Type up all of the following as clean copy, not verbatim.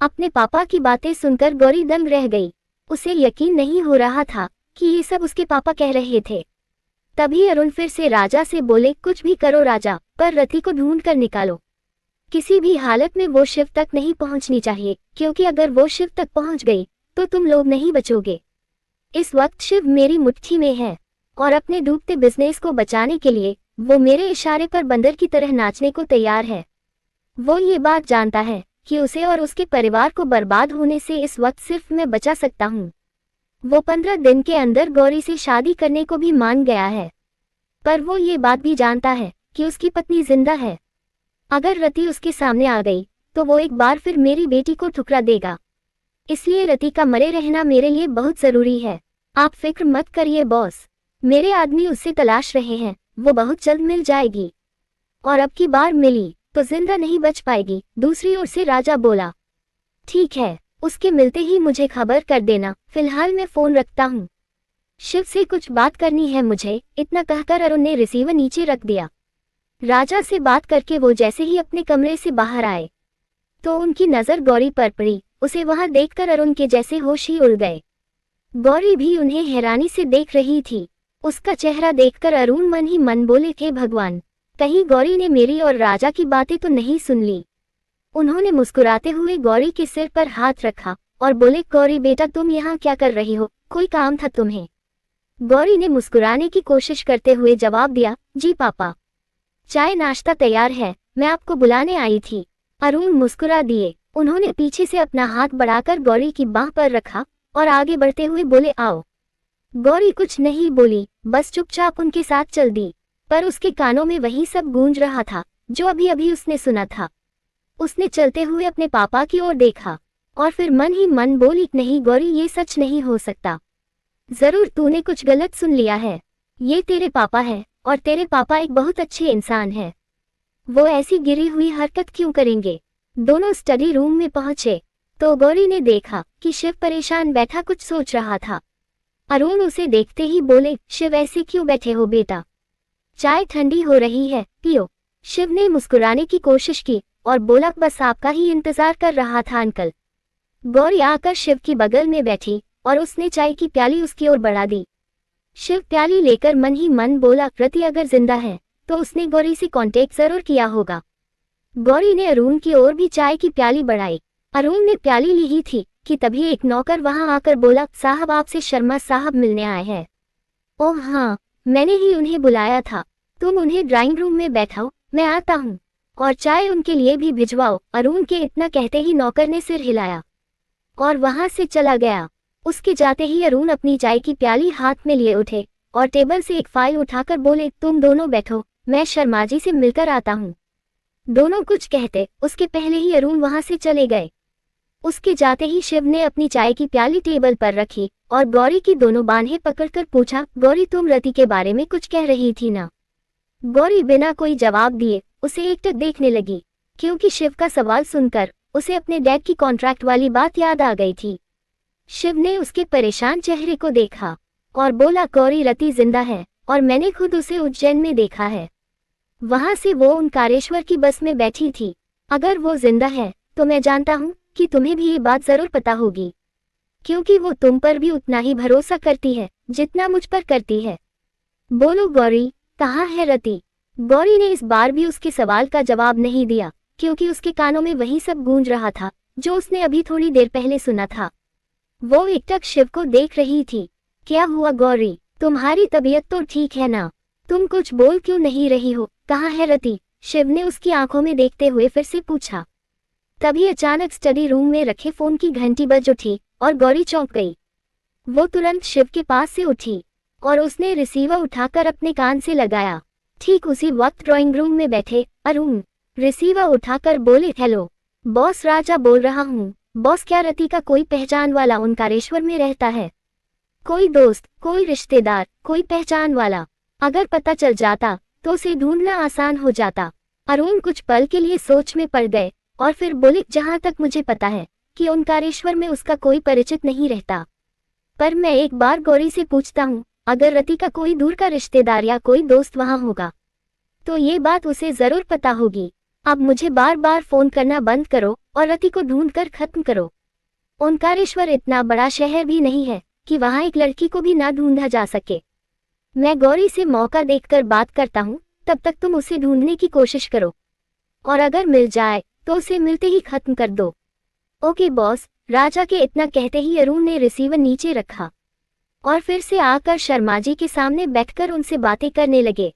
अपने पापा की बातें सुनकर गौरी दंग रह गई। उसे यकीन नहीं हो रहा था कि ये सब उसके पापा कह रहे थे। तभी अरुण फिर से राजा से बोले, कुछ भी करो राजा, पर रति को ढूंढ कर निकालो। किसी भी हालत में वो शिव तक नहीं पहुंचनी चाहिए, क्योंकि अगर वो शिव तक पहुंच गई तो तुम लोग नहीं बचोगे। इस वक्त शिव मेरी मुट्ठी में है और अपने डूबते बिजनेस को बचाने के लिए वो मेरे इशारे पर बंदर की तरह नाचने को तैयार है। वो ये बात जानता है कि उसे और उसके परिवार को बर्बाद होने से इस वक्त सिर्फ मैं बचा सकता हूँ। वो 15 दिन के अंदर गौरी से शादी करने को भी मान गया है, पर वो ये बात भी जानता है कि उसकी पत्नी जिंदा है। अगर रति उसके सामने आ गई तो वो एक बार फिर मेरी बेटी को ठुकरा देगा। इसलिए रति का मरे रहना मेरे लिए बहुत जरूरी है। आप फिक्र मत करिए बॉस, मेरे आदमी उससे तलाश रहे हैं, वो बहुत जल्द मिल जाएगी। और अब की बार मिली तो जिंदा नहीं बच पाएगी। दूसरी ओर से राजा बोला, ठीक है, उसके मिलते ही मुझे खबर कर देना, फिलहाल मैं फोन रखता हूँ। शिव से कुछ बात करनी है मुझे। इतना कहकर अरुण ने रिसीवर नीचे रख दिया। राजा से बात करके वो जैसे ही अपने कमरे से बाहर आए तो उनकी नजर गौरी पर पड़ी। उसे वहां देखकर अरुण के जैसे होश ही उड़ गए। गौरी भी उन्हें हैरानी से देख रही थी। उसका चेहरा देखकर अरुण मन ही मन बोले, थे भगवान, कहीं गौरी ने मेरी और राजा की बातें तो नहीं सुन ली। उन्होंने मुस्कुराते हुए गौरी के सिर पर हाथ रखा और बोले, गौरी बेटा तुम यहाँ क्या कर रही हो, कोई काम था तुम्हें? गौरी ने मुस्कुराने की कोशिश करते हुए जवाब दिया, जी पापा, चाय नाश्ता तैयार है, मैं आपको बुलाने आई थी। अरुण मुस्कुरा दिए। उन्होंने पीछे से अपना हाथ बढ़ाकर गौरी की बाह पर रखा और आगे बढ़ते हुए बोले, आओ। गौरी कुछ नहीं बोली, बस चुपचाप उनके साथ चल दी। पर उसके कानों में वही सब गूंज रहा था जो अभी अभी उसने सुना था। उसने चलते हुए अपने पापा की ओर देखा और फिर मन ही मन बोली, नहीं गौरी, ये सच नहीं हो सकता। जरूर तूने कुछ गलत सुन लिया है। ये तेरे पापा है और तेरे पापा एक बहुत अच्छे इंसान है। वो ऐसी गिरी हुई हरकत क्यों करेंगे? दोनों स्टडी रूम में पहुंचे तो गौरी ने देखा कि शिव परेशान बैठा कुछ सोच रहा था। अरुण उसे देखते ही बोले, शिव ऐसे क्यों बैठे हो बेटा? चाय ठंडी हो रही है, पियो। शिव ने मुस्कुराने की कोशिश की और बोला, बस आपका ही इंतजार कर रहा था अंकल। गौरी आकर शिव की बगल में बैठी और उसने चाय की प्याली उसकी ओर बढ़ा दी। शिव प्याली लेकर मन ही मन बोला, रति अगर जिंदा है तो उसने गौरी से कांटेक्ट जरूर किया होगा। गौरी ने अरुण की ओर भी चाय की प्याली बढ़ाई। अरुण ने प्याली ली ही थी कि तभी एक नौकर वहां आकर बोला, साहब आपसे शर्मा साहब मिलने आए हैं। ओह हाँ, मैंने ही उन्हें बुलाया था। तुम उन्हें ड्राइंग रूम में बैठाओ, मैं आता हूँ, और चाय उनके लिए भी भिजवाओ। अरुण के इतना कहते ही नौकर ने सिर हिलाया और वहां से चला गया। उसके जाते ही अरुण अपनी चाय की प्याली हाथ में लिए उठे और टेबल से एक फाइल उठाकर बोले, तुम दोनों बैठो, मैं शर्मा जी से मिलकर आता हूँ। दोनों कुछ कहते उसके पहले ही अरुण वहां से चले गए। उसके जाते ही शिव ने अपनी चाय की प्याली टेबल पर रखी और गौरी की दोनों बाहें पकड़कर पूछा, गौरी तुम रति के बारे में कुछ कह रही थी ना? गौरी बिना कोई जवाब दिए उसे एकटक देखने लगी, क्योंकि शिव का सवाल सुनकर उसे अपने डैड की कॉन्ट्रैक्ट वाली बात याद आ गई थी। शिव ने उसके परेशान चेहरे को देखा और बोला, गौरी रति जिंदा है और मैंने खुद उसे उज्जैन में देखा है। वहां से वो ओंकारेश्वर की बस में बैठी थी। अगर वो जिंदा है तो मैं जानता हूँ कि तुम्हें भी ये बात जरूर पता होगी, क्योंकि वो तुम पर भी उतना ही भरोसा करती है जितना मुझ पर करती है। बोलो गौरी, कहाँ है रति? गौरी ने इस बार भी उसके सवाल का जवाब नहीं दिया, क्योंकि उसके कानों में वही सब गूंज रहा था जो उसने अभी थोड़ी देर पहले सुना था। वो एकटक शिव को देख रही थी। क्या हुआ गौरी, तुम्हारी तबीयत तो ठीक है ना? तुम कुछ बोल क्यों नहीं रही हो? कहाँ है रति? शिव ने उसकी आंखों में देखते हुए फिर से पूछा। तभी अचानक स्टडी रूम में रखे फोन की घंटी बज उठी और गौरी चौंक गई। वो तुरंत शिव के पास से उठी और उसने रिसीवर उठाकर अपने कान से लगाया। ठीक उसी वक्त ड्राइंग रूम में बैठे अरुण रिसीवर उठाकर बोले, हेलो बॉस, राजा बोल रहा हूँ। बॉस, क्या रति का कोई पहचान वाला ओंकारेश्वर में रहता है? कोई दोस्त, कोई रिश्तेदार, कोई पहचान वाला? अगर पता चल जाता तो उसे ढूंढना आसान हो जाता। अरुण कुछ पल के लिए सोच में पड़ गए और फिर बोले, जहां तक मुझे पता है कि ओंकारेश्वर में उसका कोई परिचित नहीं रहता, पर मैं एक बार गौरी से पूछता हूँ। अगर रति का कोई दूर का रिश्तेदार या कोई दोस्त वहां होगा तो ये बात उसे जरूर पता होगी। अब मुझे बार बार फोन करना बंद करो और रति को ढूंढ कर खत्म करो। ओंकारेश्वर इतना बड़ा शहर भी नहीं है कि वहां एक लड़की को भी ना ढूंढा जा सके। मैं गौरी से मौका देखकर बात करता हूँ, तब तक तुम उसे ढूंढने की कोशिश करो और अगर मिल जाए तो उसे मिलते ही खत्म कर दो। Okay boss. राजा के इतना कहते ही अरुण ने रिसीवर नीचे रखा और फिर से आकर शर्मा जी के सामने बैठकर उनसे बातें करने लगे।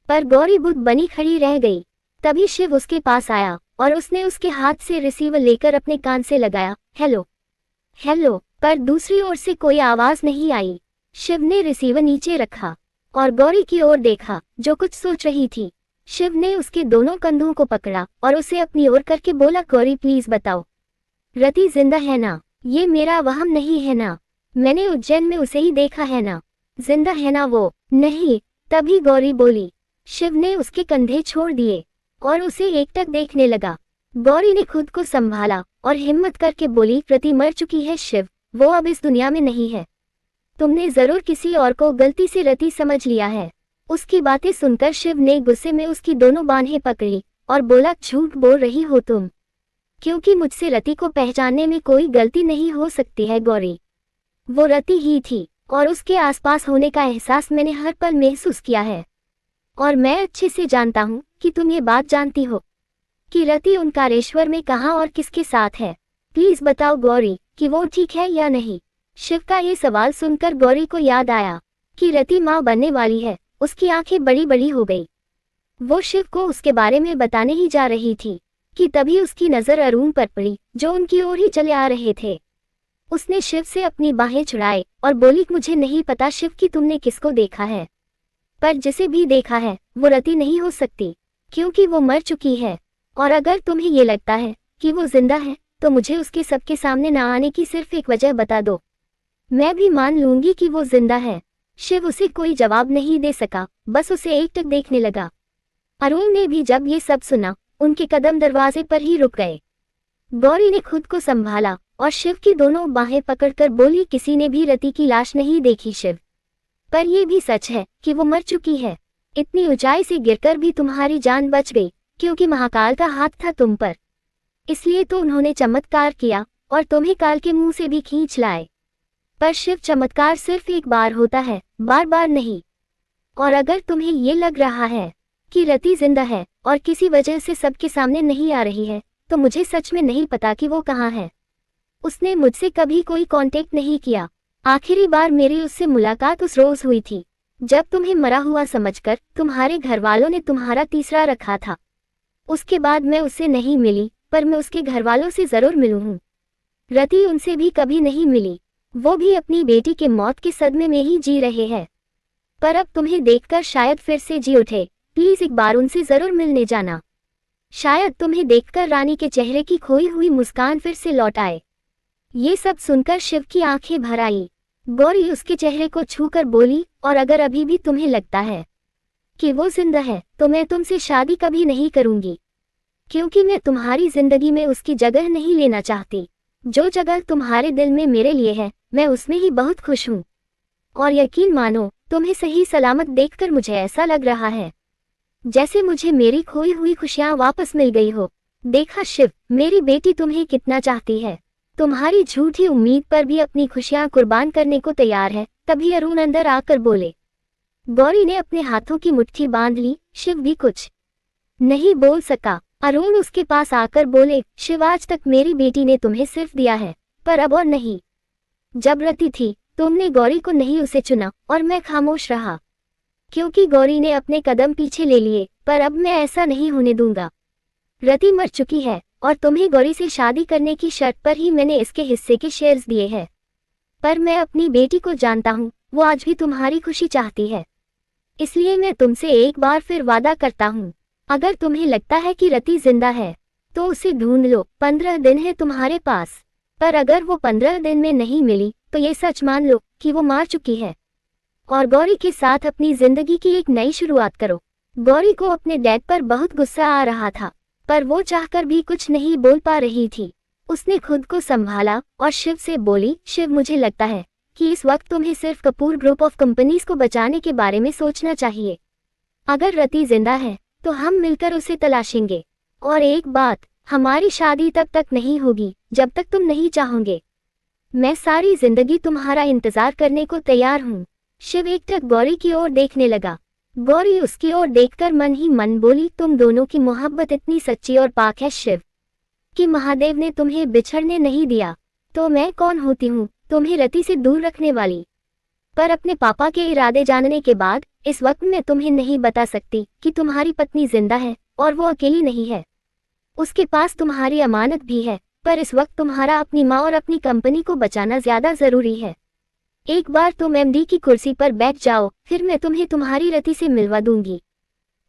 पर गौरी बुद्ध बनी खड़ी रह गई। तभी शिव उसके पास आया और उसने उसके हाथ से रिसीवर लेकर अपने कान से लगाया। हेलो हेलो, पर दूसरी ओर से कोई आवाज नहीं आई। शिव ने रिसीवर नीचे रखा और गौरी की ओर देखा जो कुछ सोच रही थी। शिव ने उसके दोनों कंधों को पकड़ा और उसे अपनी ओर करके बोला, गौरी प्लीज बताओ, रति जिंदा है ना? ये मेरा वहम नहीं है ना? मैंने उज्जैन में उसे ही देखा है ना? जिंदा है ना वो? नहीं। तभी गौरी बोली। शिव ने उसके कंधे छोड़ दिए और उसे एकटक देखने लगा। गौरी ने खुद को संभाला और हिम्मत करके बोली, रति मर चुकी है शिव, वो अब इस दुनिया में नहीं है। तुमने जरूर किसी और को गलती से रति समझ लिया है। उसकी बातें सुनकर शिव ने गुस्से में उसकी दोनों बाहें पकड़ी और बोला, झूठ बोल रही हो तुम, क्योंकि मुझसे रति को पहचानने में कोई गलती नहीं हो सकती है गौरी। वो रति ही थी और उसके आसपास होने का एहसास मैंने हर पल महसूस किया है और मैं अच्छे से जानता हूँ कि तुम ये बात जानती हो कि रति ओंकारेश्वर में कहाँ और किसके साथ है। प्लीज बताओ गौरी कि वो ठीक है या नहीं। शिव का ये सवाल सुनकर गौरी को याद आया कि रति माँ बनने वाली है। उसकी आंखें बड़ी बड़ी हो गई। वो शिव को उसके बारे में बताने ही जा रही थी कि तभी उसकी नजर अरुण पर पड़ी जो उनकी ओर ही चले आ रहे थे। उसने शिव से अपनी बाहें छुड़ाई और बोली, मुझे नहीं पता शिव कि तुमने किसको देखा है, पर जिसे भी देखा है वो रति नहीं हो सकती क्योंकि वो मर चुकी है। और अगर तुम्हें ये लगता है कि वो जिंदा है तो मुझे उसके सबके सामने ना आने की सिर्फ एक वजह बता दो, मैं भी मान लूंगी कि वो जिंदा है। शिव उसे कोई जवाब नहीं दे सका, बस उसे एकटक देखने लगा। अरुण ने भी जब ये सब सुना उनके कदम दरवाजे पर ही रुक गए। गौरी ने खुद को संभाला और शिव की दोनों बाहें पकड़कर बोली, किसी ने भी रति की लाश नहीं देखी शिव, पर यह भी सच है कि वो मर चुकी है। इतनी ऊंचाई से गिरकर भी तुम्हारी जान बच गई क्योंकि महाकाल का हाथ था तुम पर, इसलिए तो उन्होंने चमत्कार किया और तुम्हें काल के मुंह से भी खींच लाए। पर शिव, चमत्कार सिर्फ एक बार होता है, बार बार नहीं। और अगर तुम्हें ये लग रहा है कि रति जिंदा है और किसी वजह से सबके सामने नहीं आ रही है तो मुझे सच में नहीं पता कि वो कहाँ है। उसने मुझसे कभी कोई कांटेक्ट नहीं किया। आखिरी बार मेरी उससे मुलाकात उस रोज हुई थी जब तुम्हें मरा हुआ समझकर तुम्हारे घर वालों ने तुम्हारा तीसरा रखा था। उसके बाद मैं उससे नहीं मिली, पर मैं उसके घर वालों से जरूर मिलूं हूँ। रति उनसे भी कभी नहीं मिली, वो भी अपनी बेटी के मौत के सदमे में ही जी रहे हैं। पर अब तुम्हें देखकर शायद फिर से जी उठे। प्लीज एक बार उनसे जरूर मिलने जाना, शायद तुम्हें देखकर रानी के चेहरे की खोई हुई मुस्कान फिर से लौट आए। ये सब सुनकर शिव की आंखें भर आई। गौरी उसके चेहरे को छूकर बोली, और अगर अभी भी तुम्हें लगता है कि वो जिंदा है तो मैं तुमसे शादी कभी नहीं करूंगी, क्योंकि मैं तुम्हारी जिंदगी में उसकी जगह नहीं लेना चाहती। जो जगह तुम्हारे दिल में मेरे लिए है मैं उसमें ही बहुत खुश हूँ। और यकीन मानो, तुम्हें सही सलामत देखकर मुझे ऐसा लग रहा है जैसे मुझे मेरी खोई हुई खुशियां वापस मिल गई हो। देखा शिव, मेरी बेटी तुम्हें कितना चाहती है, तुम्हारी झूठी उम्मीद पर भी अपनी खुशियां कुर्बान करने को तैयार है। तभी अरुण अंदर आकर बोले। गौरी ने अपने हाथों की मुट्ठी बांध ली। शिव भी कुछ नहीं बोल सका। अरुण उसके पास आकर बोले, शिव, आज तक मेरी बेटी ने तुम्हें सिर्फ दिया है, पर अब और नहीं। जब रति थी तुमने गौरी को नहीं उसे चुना और मैं खामोश रहा क्योंकि गौरी ने अपने कदम पीछे ले लिए, पर अब मैं ऐसा नहीं होने दूंगा। रति मर चुकी है और तुम्हें गौरी से शादी करने की शर्त पर ही मैंने इसके हिस्से के शेयर्स दिए हैं, पर मैं अपनी बेटी को जानता हूँ, वो आज भी तुम्हारी खुशी चाहती है। इसलिए मैं तुमसे एक बार फिर वादा करता हूँ, अगर तुम्हें लगता है कि रति जिंदा है तो उसे ढूंढ लो। 15 दिन है तुम्हारे पास, पर अगर वो 15 दिन में नहीं मिली तो ये सच मान लो कि वो मार चुकी है और गौरी के साथ अपनी जिंदगी की एक नई शुरुआत करो। गौरी को अपने डैड पर बहुत गुस्सा आ रहा था, पर वो चाहकर भी कुछ नहीं बोल पा रही थी। उसने खुद को संभाला और शिव से बोली, शिव, मुझे लगता है कि इस वक्त तुम्हें सिर्फ कपूर ग्रुप ऑफ कंपनीज को बचाने के बारे में सोचना चाहिए। अगर रति जिंदा है तो हम मिलकर उसे तलाशेंगे। और एक बात, हमारी शादी तब तक नहीं होगी जब तक तुम नहीं चाहोगे। मैं सारी जिंदगी तुम्हारा इंतजार करने को तैयार हूँ। शिव एकटक गौरी की ओर देखने लगा। गौरी उसकी ओर देखकर मन ही मन बोली, तुम दोनों की मोहब्बत इतनी सच्ची और पाक है शिव, कि महादेव ने तुम्हें बिछड़ने नहीं दिया। तो मैं कौन होती हूँ तुम्हें रति से दूर रखने वाली? पर अपने पापा के इरादे जानने के बाद इस वक्त मैं तुम्हें नहीं बता सकती कि तुम्हारी पत्नी जिंदा है और वो अकेली नहीं है। उसके पास तुम्हारी अमानत भी है, पर इस वक्त तुम्हारा अपनी माँ और अपनी कंपनी को बचाना ज्यादा जरूरी है। एक बार तुम एमडी की कुर्सी पर बैठ जाओ, फिर मैं तुम्हें तुम्हारी रति से मिलवा दूंगी।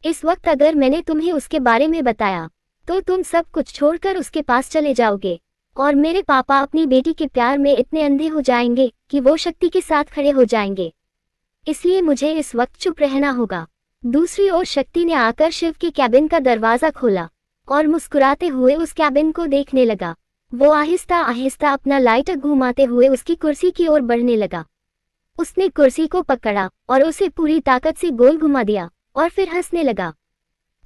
इस वक्त अगर मैंने तुम्हें उसके बारे में बताया तो तुम सब कुछ छोड़कर उसके पास चले जाओगे और मेरे पापा अपनी बेटी के प्यार में इतने अंधे हो जाएंगे कि वो शक्ति के साथ खड़े हो जाएंगे। इसलिए मुझे इस वक्त चुप रहना होगा। दूसरी ओर शक्ति ने आकर शिव के कैबिन का दरवाजा खोला और मुस्कुराते हुए उस कैबिन को देखने लगा। वो आहिस्ता आहिस्ता अपना लाइटर घुमाते हुए उसकी कुर्सी की ओर बढ़ने लगा। उसने कुर्सी को पकड़ा और उसे पूरी ताकत से गोल घुमा दिया और फिर हंसने लगा।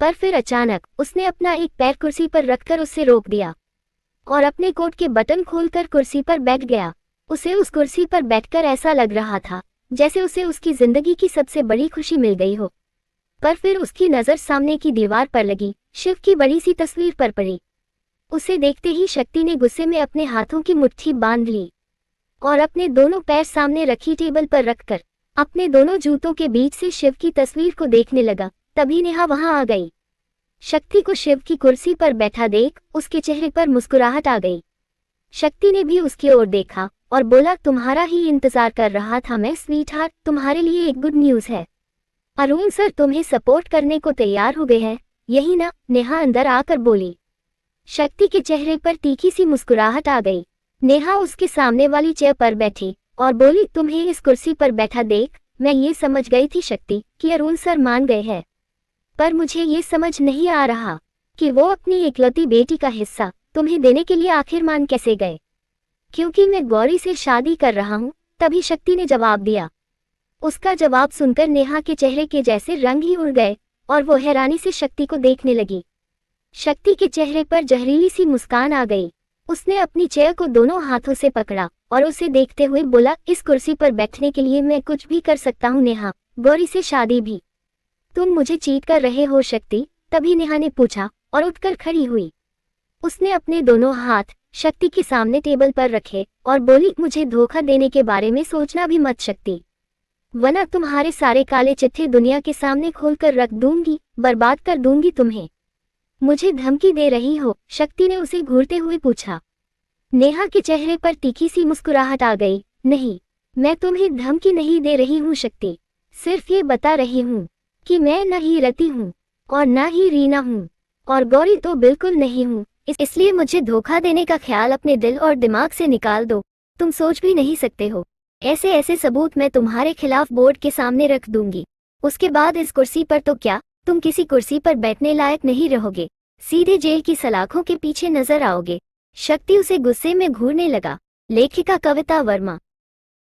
पर फिर अचानक उसने अपना एक पैर कुर्सी पर रखकर उसे रोक दिया और अपने कोट के बटन खोलकर कुर्सी पर बैठ गया। उसे उस कुर्सी पर बैठकर ऐसा लग रहा था जैसे उसे उसकी जिंदगी की सबसे बड़ी खुशी मिल गई हो। पर फिर उसकी नजर सामने की दीवार पर लगी, शिव की बड़ी सी तस्वीर पर पड़ी। उसे देखते ही शक्ति ने गुस्से में अपने हाथों की मुट्ठी बांध ली और अपने दोनों पैर सामने रखी टेबल पर रखकर अपने दोनों जूतों के बीच से शिव की तस्वीर को देखने लगा। तभी नेहा वहां आ गई। शक्ति को शिव की कुर्सी पर बैठा देख उसके चेहरे पर मुस्कुराहट आ गई। शक्ति ने भी उसकी ओर देखा और बोला, तुम्हारा ही इंतजार कर रहा था मैं स्वीटहार्ट, तुम्हारे लिए एक गुड न्यूज है। अरुण सर तुम्हें सपोर्ट करने को तैयार हो गए हैं, यही ना? नेहा अंदर आकर बोली। शक्ति के चेहरे पर तीखी सी मुस्कुराहट आ गई। नेहा उसके सामने वाली चेयर पर बैठी और बोली, तुम्हें इस कुर्सी पर बैठा देख मैं ये समझ गई थी शक्ति कि अरुण सर मान गए हैं, पर मुझे ये समझ नहीं आ रहा कि वो अपनी इकलौती बेटी का हिस्सा तुम्हें देने के लिए आखिर मान कैसे गए। क्योंकि मैं गौरी से शादी कर रहा हूँ, तभी शक्ति ने जवाब दिया। उसका जवाब सुनकर नेहा के चेहरे के जैसे रंग ही उड़ गए और वो हैरानी से शक्ति को देखने लगी। शक्ति के चेहरे पर जहरीली सी मुस्कान आ गई। उसने अपनी चेयर को दोनों हाथों से पकड़ा और उसे देखते हुए बोला, इस कुर्सी पर बैठने के लिए मैं कुछ भी कर सकता हूँ नेहा, गौरी से शादी भी। तुम मुझे चीट कर रहे हो शक्ति? तभी नेहा ने पूछा और उठकर खड़ी हुई। उसने अपने दोनों हाथ शक्ति के सामने टेबल पर रखे और बोली, मुझे धोखा देने के बारे में सोचना भी मत शक्ति, वरना तुम्हारे सारे काले चिट्ठे दुनिया के सामने खोलकर रख दूंगी, बर्बाद कर दूंगी तुम्हें। मुझे धमकी दे रही हो? शक्ति ने उसे घूरते हुए पूछा। नेहा के चेहरे पर तीखी सी मुस्कुराहट आ गई। नहीं, मैं तुम्हें धमकी नहीं दे रही हूँ शक्ति, सिर्फ ये बता रही हूँ कि मैं न ही रति हूँ और न ही रीना हूँ और गौरी तो बिल्कुल नहीं हूँ। इसलिए मुझे धोखा देने का ख्याल अपने दिल और दिमाग से निकाल दो। तुम सोच भी नहीं सकते हो, ऐसे ऐसे सबूत मैं तुम्हारे खिलाफ बोर्ड के सामने रख दूंगी। उसके बाद इस कुर्सी पर तो क्या, तुम किसी कुर्सी पर बैठने लायक नहीं रहोगे, सीधे जेल की सलाखों के पीछे नजर आओगे। शक्ति उसे गुस्से में घूरने लगा। लेखिका कविता वर्मा।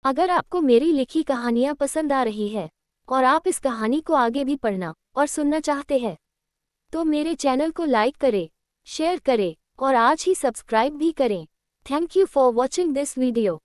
अगर आपको मेरी लिखी कहानियां पसंद आ रही है और आप इस कहानी को आगे भी पढ़ना और सुनना चाहते हैं तो मेरे चैनल को लाइक करें, शेयर करें और आज ही सब्सक्राइब भी करें। Thank you for watching this video.